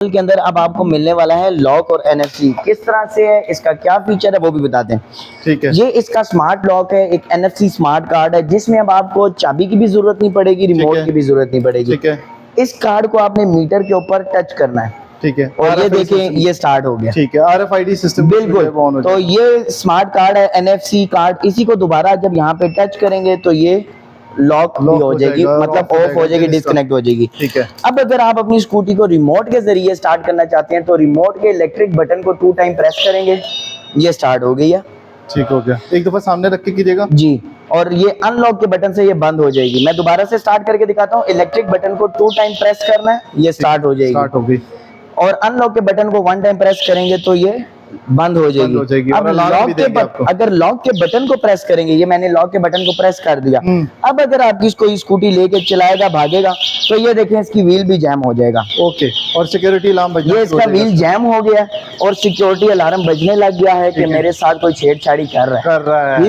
के अंदर अब आपको मिलने वाला है लॉक और एनएफसी। किस तरह से है, इसका क्या फीचर है वो भी बताते हैं। ठीक है। ये इसका स्मार्ट लॉक है, एक एनएफसी स्मार्ट कार्ड है जिसमें अब आपको चाबी की भी जरूरत नहीं पड़ेगी, रिमोट की भी जरूरत नहीं पड़ेगी। ठीक है। इस कार्ड को आपने मीटर के ऊपर टच करना है। ठीक है। और ये देखें ये स्टार्ट हो गया। ठीक है, RFID सिस्टम बिल्कुल। तो ये स्मार्ट कार्ड है, एनएफसी कार्ड। इसी को दोबारा जब यहाँ पे टच करेंगे तो ये लॉक भी हो जाएगी, मतलब ऑफ हो जाएगी, डिस्कनेक्ट हो जाएगी। ठीक है। अब अगर आप अपनी स्कूटी को रिमोट के जरिए स्टार्ट करना चाहते हैं तो रिमोट के इलेक्ट्रिक बटन को 2 टाइम प्रेस करेंगे, ये स्टार्ट हो गई है। ठीक हो गया। एक दफा सामने रख के कीजिएगा जी। और ये अनलॉक के बटन से ये बंद हो जाएगी। मैं दोबारा से स्टार्ट करके दिखाता हूँ। इलेक्ट्रिक बटन को 2 टाइम प्रेस करना है, ये स्टार्ट हो जाएगी। स्टार्ट हो गई। और अनलॉक के बटन को 1 टाइम प्रेस करेंगे तो ये बंद हो जाएगी। अब लॉक के अगर लॉक के बटन को प्रेस करेंगे, ये मैंने लॉक के बटन को प्रेस कर दिया। अब अगर आप कोई स्कूटी लेके चलाएगा, भागेगा, तो ये देखें इसकी व्हील भी जैम हो जाएगा। ओके। और सिक्योरिटी अलार्म बजना, ये इसका व्हील जैम हो गया और सिक्योरिटी अलार्म बजने लग गया है कि मेरे साथ कोई छेड़छाड़ी कर रहा है।